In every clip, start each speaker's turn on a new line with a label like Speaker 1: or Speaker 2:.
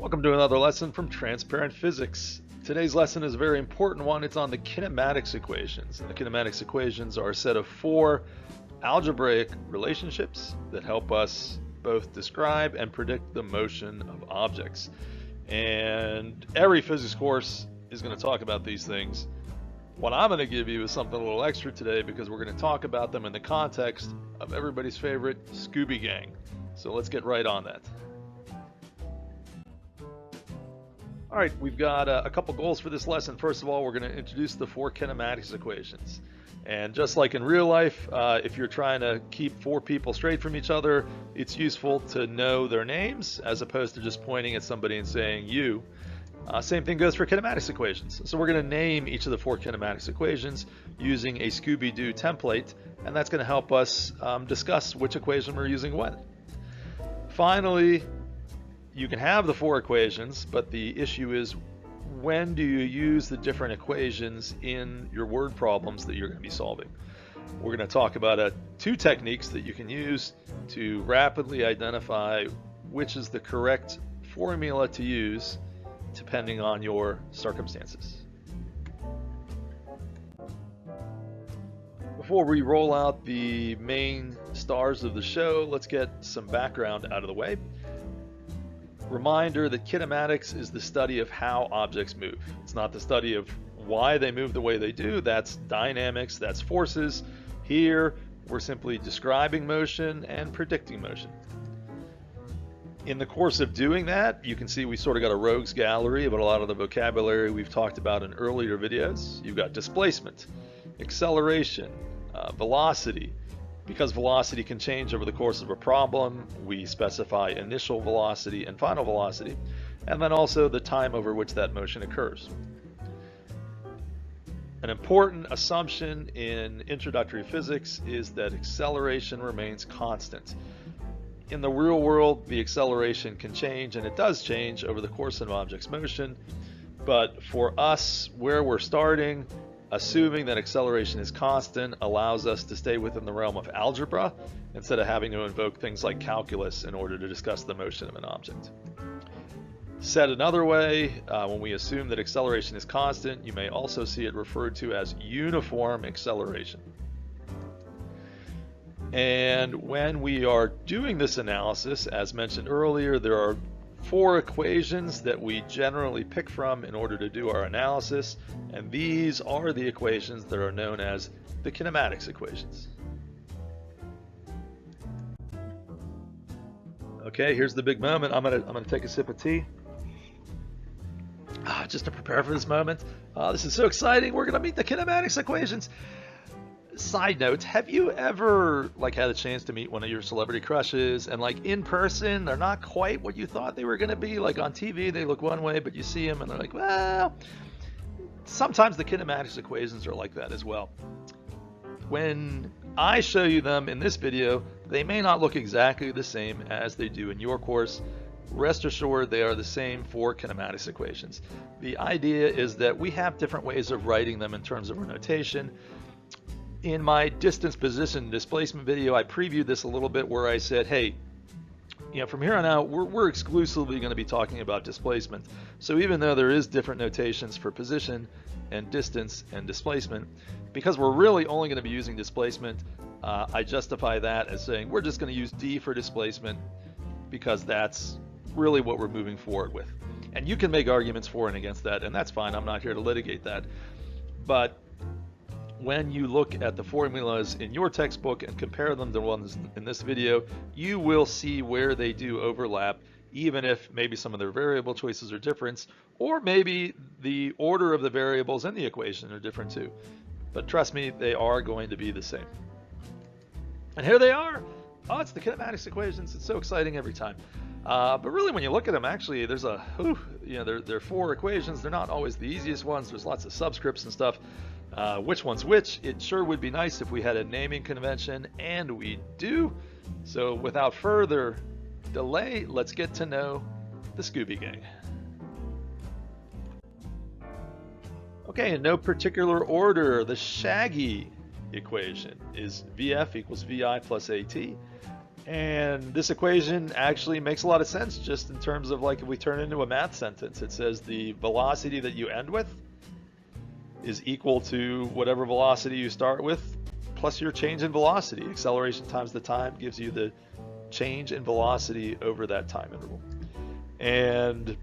Speaker 1: Welcome to another lesson from Transparent Physics. Today's lesson is a very important one. It's on the kinematics equations. And the kinematics equations are a set of four algebraic relationships that help us both describe and predict the motion of objects. And every physics course is going to talk about these things. What I'm going to give you is something a little extra today because we're going to talk about them in the context of everybody's favorite SCOOBY GANG. So let's get right on that. All right, we've got a couple goals for this lesson. First of all, we're going to introduce the four kinematics equations. And just like in real life, if you're trying to keep four people straight from each other, it's useful to know their names as opposed to just pointing at somebody and saying you. Same thing goes for kinematics equations. So we're going to name each of the four kinematics equations using a Scooby-Doo template, and that's going to help us discuss which equation we're using when. Finally, you can have the four equations, but the issue is when do you use the different equations in your word problems that you're going to be solving. We're going to talk about two techniques that you can use to rapidly identify which is the correct formula to use depending on your circumstances. Before we roll out the main stars of the show, let's get some background out of the way. Reminder that kinematics is the study of how objects move. It's not the study of why they move the way they do. That's dynamics, that's forces. Here, we're simply describing motion and predicting motion. In the course of doing that, you can see we sort of got a rogues gallery about a lot of the vocabulary we've talked about in earlier videos. You've got displacement, acceleration, velocity. Because velocity can change over the course of a problem, we specify initial velocity and final velocity, and then also the time over which that motion occurs. An important assumption in introductory physics is that acceleration remains constant. In the real world, the acceleration can change, and it does change over the course of an object's motion, but for us, where we're starting, assuming that acceleration is constant allows us to stay within the realm of algebra instead of having to invoke things like calculus in order to discuss the motion of an object. Said another way, when we assume that acceleration is constant, you may also see it referred to as uniform acceleration. And when we are doing this analysis, as mentioned earlier, there are four equations that we generally pick from in order to do our analysis, and these are the equations that are known as the kinematics equations. Okay, here's the big moment. I'm gonna take a sip of tea just to prepare for this moment. This is so exciting. We're gonna meet the kinematics equations. Side note, have you ever had a chance to meet one of your celebrity crushes and in person they're not quite what you thought they were going to be? Like on TV they look one way, but you see them and they're like, well, sometimes the kinematics equations are like that as well. When I show you them in this video, they may not look exactly the same as they do in your course. Rest assured they are the same for kinematics equations. The idea is that we have different ways of writing them in terms of our notation. In my distance, position, displacement video, I previewed this a little bit where I said, hey, from here on out, we're exclusively going to be talking about displacement. So even though there is different notations for position and distance and displacement, because we're really only going to be using displacement, I justify that as saying we're just going to use D for displacement because that's really what we're moving forward with. And you can make arguments for and against that, and that's fine. I'm not here to litigate that. But when you look at the formulas in your textbook and compare them to ones in this video, you will see where they do overlap, even if maybe some of their variable choices are different, or maybe the order of the variables in the equation are different too. But trust me, they are going to be the same. And here they are. Oh, it's the kinematics equations. It's so exciting every time. But really, when you look at them, actually, there's there are four equations. They're not always the easiest ones. There's lots of subscripts and stuff. Which one's which? It sure would be nice if we had a naming convention, and we do. So without further delay, let's get to know the SCOOBY Gang. Okay, in no particular order, the SHAGGY equation is VF equals VI plus AT. And this equation actually makes a lot of sense just in terms of like if we turn it into a math sentence. It says the velocity that you end with is equal to whatever velocity you start with plus your change in velocity. Acceleration times the time gives you the change in velocity over that time interval. And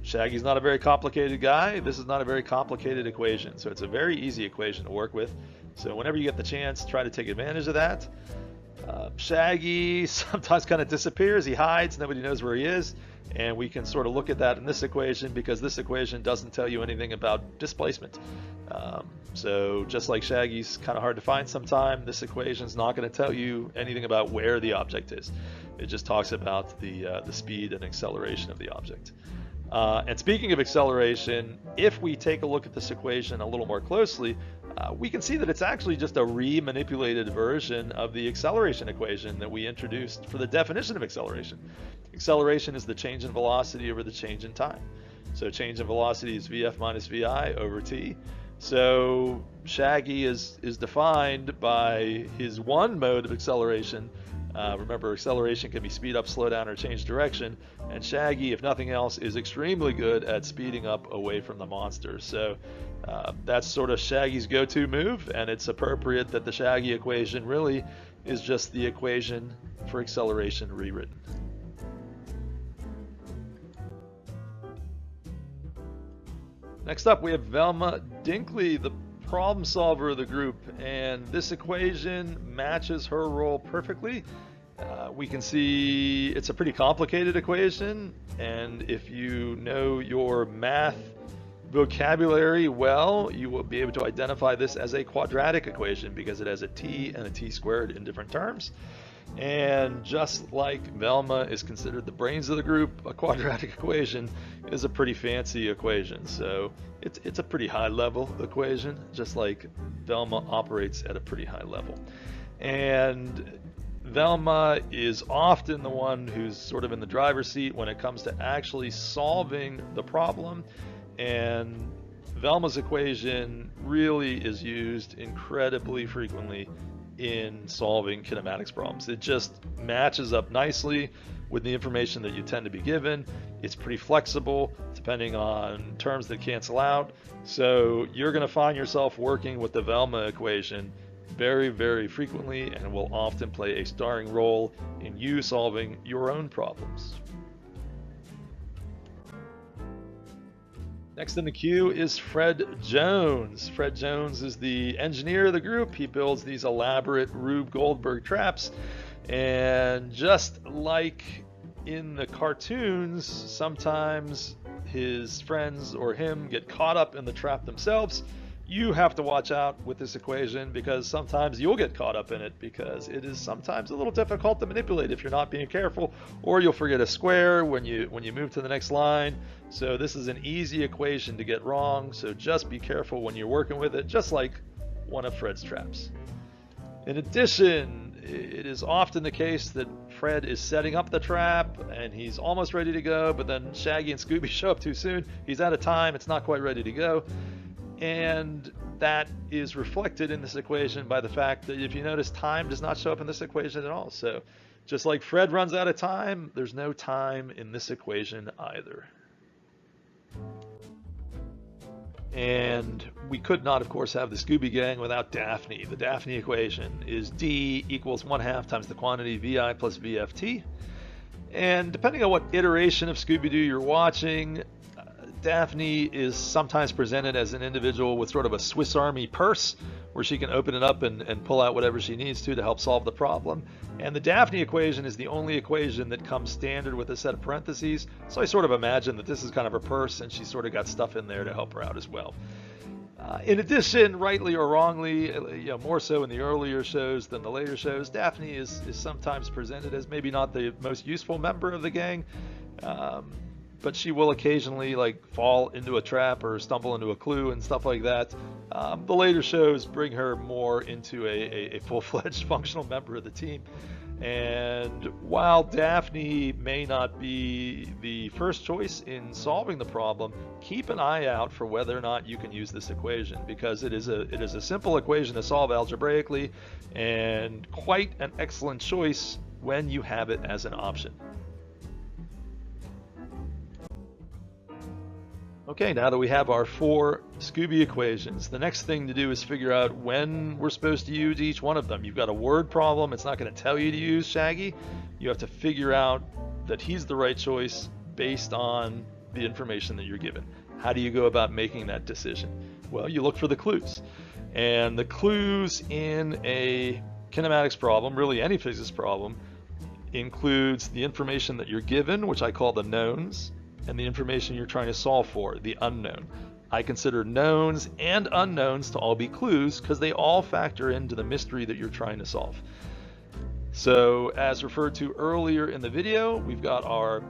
Speaker 1: Shaggy's not a very complicated guy. This is not a very complicated equation. So it's a very easy equation to work with. So whenever you get the chance, try to take advantage of that. Shaggy sometimes kind of disappears. He hides. Nobody knows where he is. And we can sort of look at that in this equation because this equation doesn't tell you anything about displacement. So just like Shaggy's kind of hard to find sometime, this equation is not going to tell you anything about where the object is. It just talks about the speed and acceleration of the object. And speaking of acceleration, if we take a look at this equation a little more closely, we can see that it's actually just a re-manipulated version of the acceleration equation that we introduced for the definition of acceleration. Acceleration is the change in velocity over the change in time. So change in velocity is Vf minus Vi over t. So Shaggy is defined by his one mode of acceleration. Remember, acceleration can be speed up, slow down, or change direction. And Shaggy, if nothing else, is extremely good at speeding up away from the monster. So that's sort of Shaggy's go-to move, and it's appropriate that the Shaggy equation really is just the equation for acceleration rewritten. Next up, we have Velma Dinkley, the problem solver of the group, and this equation matches her role perfectly. We can see it's a pretty complicated equation, and if you know your math vocabulary well, you will be able to identify this as a quadratic equation because it has a t and a t squared in different terms. And just like Velma is considered the brains of the group, a quadratic equation is a pretty fancy equation. So it's a pretty high level equation, just like Velma operates at a pretty high level. And Velma is often the one who's sort of in the driver's seat when it comes to actually solving the problem. And Velma's equation really is used incredibly frequently in solving kinematics problems. It just matches up nicely with the information that you tend to be given. It's pretty flexible depending on terms that cancel out. So you're going to find yourself working with the Velma equation very, very frequently, and will often play a starring role in you solving your own problems. Next in the queue is Fred Jones. Fred Jones is the engineer of the group. He builds these elaborate Rube Goldberg traps. And just like in the cartoons, sometimes his friends or him get caught up in the trap themselves. You have to watch out with this equation because sometimes you'll get caught up in it because it is sometimes a little difficult to manipulate if you're not being careful, or you'll forget a square when you move to the next line. So this is an easy equation to get wrong, so just be careful when you're working with it, just like one of Fred's traps. In addition, it is often the case that Fred is setting up the trap and he's almost ready to go, but then Shaggy and Scooby show up too soon. He's out of time, it's not quite ready to go. And that is reflected in this equation by the fact that if you notice, time does not show up in this equation at all. So just like Fred runs out of time, there's no time in this equation either. And we could not, of course, have the Scooby Gang without Daphne. The Daphne equation is D equals 1/2 times the quantity VI plus VFT. And depending on what iteration of Scooby-Doo you're watching, Daphne is sometimes presented as an individual with sort of a Swiss Army purse where she can open it up and pull out whatever she needs to help solve the problem. And the Daphne equation is the only equation that comes standard with a set of parentheses. So I sort of imagine that this is kind of her purse and she's sort of got stuff in there to help her out as well. In addition, rightly or wrongly, more so in the earlier shows than the later shows, Daphne is sometimes presented as maybe not the most useful member of the gang. But she will occasionally fall into a trap or stumble into a clue and stuff like that. The later shows bring her more into a full-fledged functional member of the team. And while Daphne may not be the first choice in solving the problem, keep an eye out for whether or not you can use this equation, because it is a simple equation to solve algebraically and quite an excellent choice when you have it as an option. Okay, now that we have our 4 SCOOBY equations, the next thing to do is figure out when we're supposed to use each one of them. You've got a word problem, it's not going to tell you to use Shaggy. You have to figure out that he's the right choice based on the information that you're given. How do you go about making that decision? Well, you look for the clues. And the clues in a kinematics problem, really any physics problem, includes the information that you're given, which I call the knowns, and the information you're trying to solve for, the unknown. I consider knowns and unknowns to all be clues because they all factor into the mystery that you're trying to solve. So as referred to earlier in the video, we've got our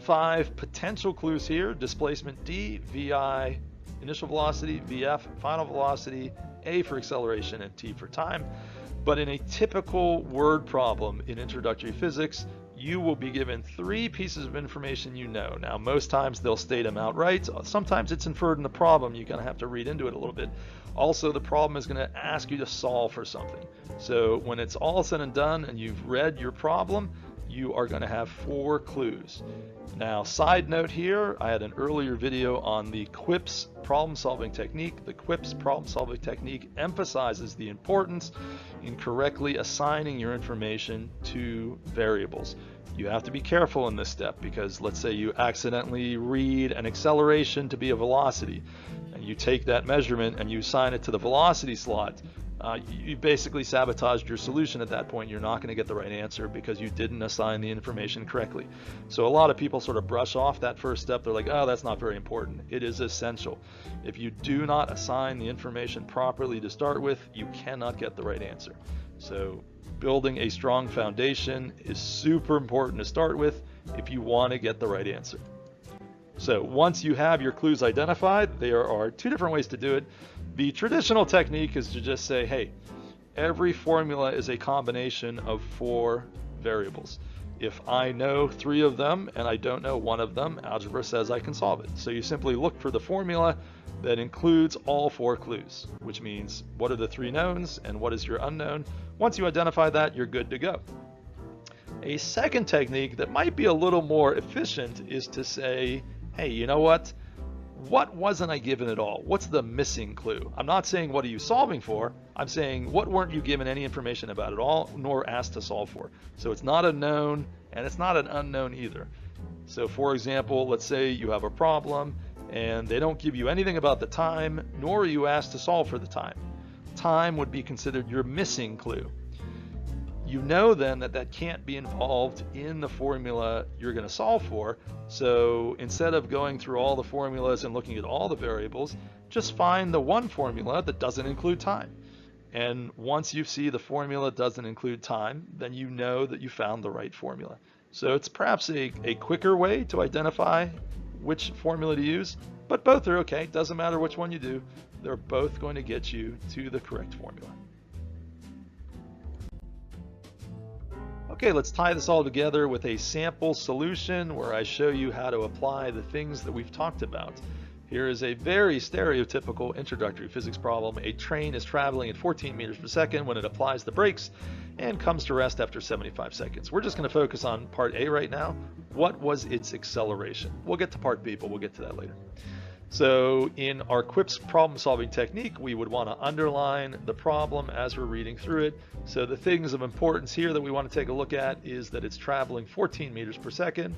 Speaker 1: 5 potential clues here: displacement d, vi, initial velocity, vf, final velocity, a for acceleration, and t for time. But in a typical word problem in introductory physics, you will be given 3 pieces of information you know. Now, most times they'll state them outright. Sometimes it's inferred in the problem. You're going to have to read into it a little bit. Also, the problem is going to ask you to solve for something. So when it's all said and done and you've read your problem, you are going to have 4 clues. Now, side note here, I had an earlier video on the QUIPS problem-solving technique. The QUIPS problem-solving technique emphasizes the importance in correctly assigning your information to variables. You have to be careful in this step because let's say you accidentally read an acceleration to be a velocity, and you take that measurement and you assign it to the velocity slot. You basically sabotaged your solution at that point. You're not going to get the right answer because you didn't assign the information correctly. So a lot of people sort of brush off that first step. They're like, oh, that's not very important. It is essential. If you do not assign the information properly to start with, you cannot get the right answer. So building a strong foundation is super important to start with if you want to get the right answer. So once you have your clues identified, there are 2 different ways to do it. The traditional technique is to just say, hey, every formula is a combination of 4 variables. If I know 3 of them and I don't know one of them, algebra says I can solve it. So you simply look for the formula that includes all 4 clues, which means what are the 3 knowns and what is your unknown. Once you identify that, you're good to go. A second technique that might be a little more efficient is to say, hey, you know what? What wasn't I given at all? What's the missing clue? I'm not saying what are you solving for. I'm saying what weren't you given any information about at all, nor asked to solve for. So it's not a known and it's not an unknown either. So for example, let's say you have a problem and they don't give you anything about the time, nor are you asked to solve for the time. Time would be considered your missing clue. You know then that that can't be involved in the formula you're going to solve for. So instead of going through all the formulas and looking at all the variables, just find the one formula that doesn't include time. And once you see the formula doesn't include time, then you know that you found the right formula. So it's perhaps a quicker way to identify which formula to use, but both are okay. Doesn't matter which one you do. They're both going to get you to the correct formula. Okay, let's tie this all together with a sample solution where I show you how to apply the things that we've talked about. Here is a very stereotypical introductory physics problem. A train is traveling at 14 meters per second when it applies the brakes and comes to rest after 75 seconds. We're just going to focus on part A right now. What was its acceleration? We'll get to part B, but we'll get to that later. So in our QUIPS problem-solving technique, we would want to underline the problem as we're reading through it. So the things of importance here that we want to take a look at is that it's traveling 14 meters per second.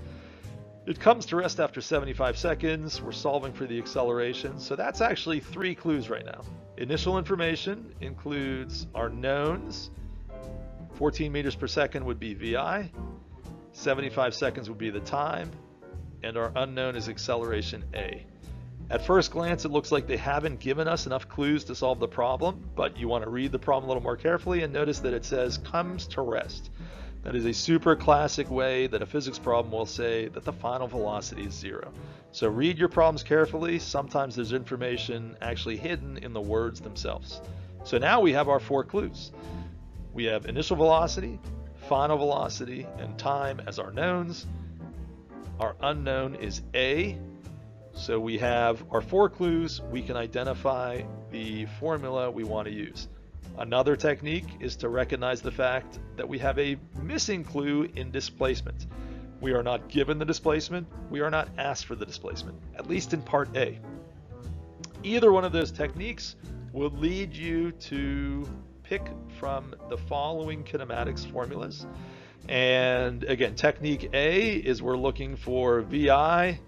Speaker 1: It comes to rest after 75 seconds. We're solving for the acceleration. So that's actually 3 clues right now. Initial information includes our knowns. 14 meters per second would be VI. 75 seconds would be the time. And our unknown is acceleration A. At first glance, it looks like they haven't given us enough clues to solve the problem, but you want to read the problem a little more carefully and notice that it says comes to rest. That is a super classic way that a physics problem will say that the final velocity is 0. So read your problems carefully. Sometimes there's information actually hidden in the words themselves. So now we have our 4 clues. We have initial velocity, final velocity, and time as our knowns. Our unknown is A. So we have our 4 clues. We can identify the formula we want to use. Another technique is to recognize the fact that we have a missing clue in displacement. We are not given the displacement, we are not asked for the displacement, at least in part A. Either one of those techniques will lead you to pick from the following kinematics formulas. And again, technique A is we're looking for VI,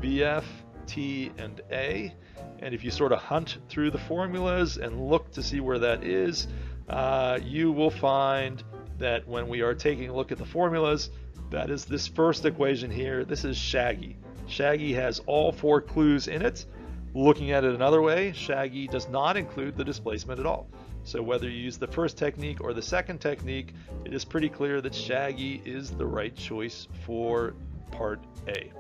Speaker 1: VF, T, and A. And if you sort of hunt through the formulas and look to see where that is, you will find that when we are taking a look at the formulas, that is this first equation here. This is Shaggy. Shaggy has all 4 clues in it. Looking at it another way, Shaggy does not include the displacement at all. So whether you use the first technique or the second technique, it is pretty clear that Shaggy is the right choice for part A.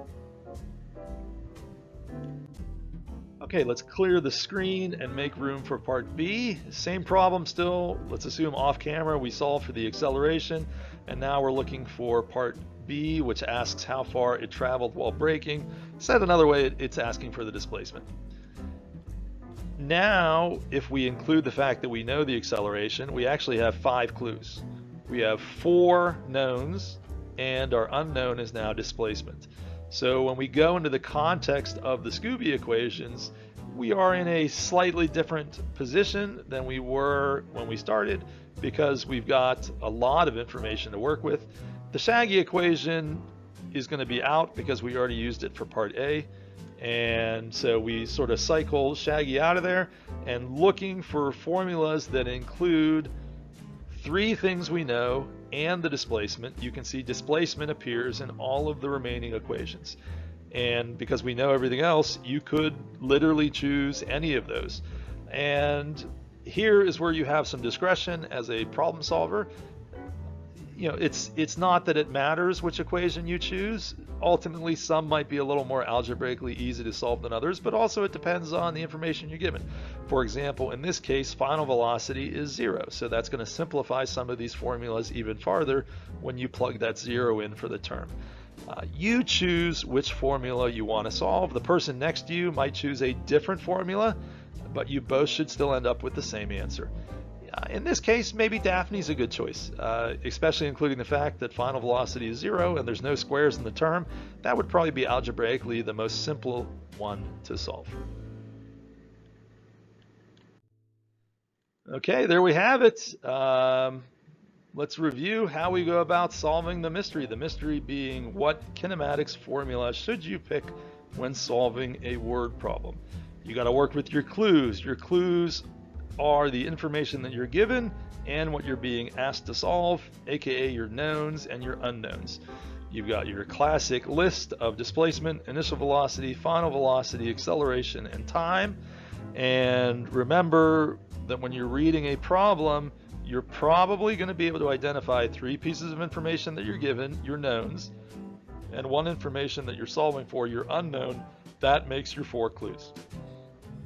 Speaker 1: Okay, let's clear the screen and make room for part B. Same problem still. Let's assume off camera we solve for the acceleration, and now we're looking for part B, which asks how far it traveled while braking. Said another way, it's asking for the displacement. Now, if we include the fact that we know the acceleration, we actually have 5 clues. We have 4 knowns, and our unknown is now displacement. So when we go into the context of the SCOOBY equations, we are in a slightly different position than we were when we started, because we've got a lot of information to work with. The Shaggy equation is going to be out because we already used it for part A. And so we sort of cycle Shaggy out of there and looking for formulas that include 3 things we know and the displacement. You can see displacement appears in all of the remaining equations. And because we know everything else, you could literally choose any of those. And here is where you have some discretion as a problem solver. You know, it's not that it matters which equation you choose. Ultimately, some might be a little more algebraically easy to solve than others, but also it depends on the information you're given. For example, in this case, final velocity is 0, so that's going to simplify some of these formulas even farther when you plug that 0 in for the term. You choose which formula you want to solve. The person next to you might choose a different formula, but you both should still end up with the same answer. In this case, maybe Daphne's a good choice, especially including the fact that final velocity is 0 and there's no squares in the term. That would probably be algebraically the most simple one to solve. Okay, there we have it. Let's review how we go about solving the mystery. The mystery being, what kinematics formula should you pick when solving a word problem? You got to work with your clues. Your clues are the information that you're given and what you're being asked to solve, aka your knowns and your unknowns. You've got your classic list of displacement, initial velocity, final velocity, acceleration, and time. And remember that when you're reading a problem, you're probably going to be able to identify 3 pieces of information that you're given, your knowns, and 1 information that you're solving for, your unknown. That makes your 4 clues.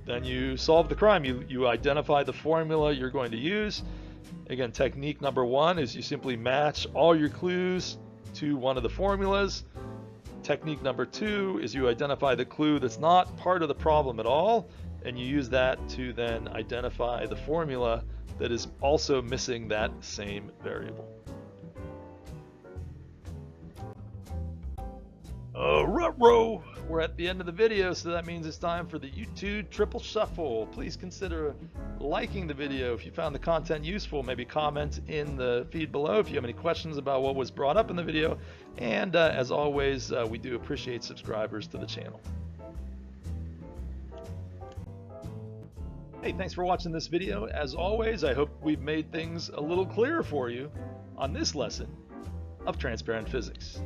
Speaker 1: Then you solve the crime. You identify the formula you're going to use. Again, technique number 1 is you simply match all your clues to one of the formulas. Technique number 2 is you identify the clue that's not part of the problem at all, and you use that to then identify the formula that is also missing that same variable. Ruh-roh! We're at the end of the video, so that means it's time for the YouTube triple shuffle. Please consider liking the video if you found the content useful. Maybe comment in the feed below if you have any questions about what was brought up in the video. And as always, we do appreciate subscribers to the channel. Hey, thanks for watching this video. As always, I hope we've made things a little clearer for you on this lesson of transparent physics.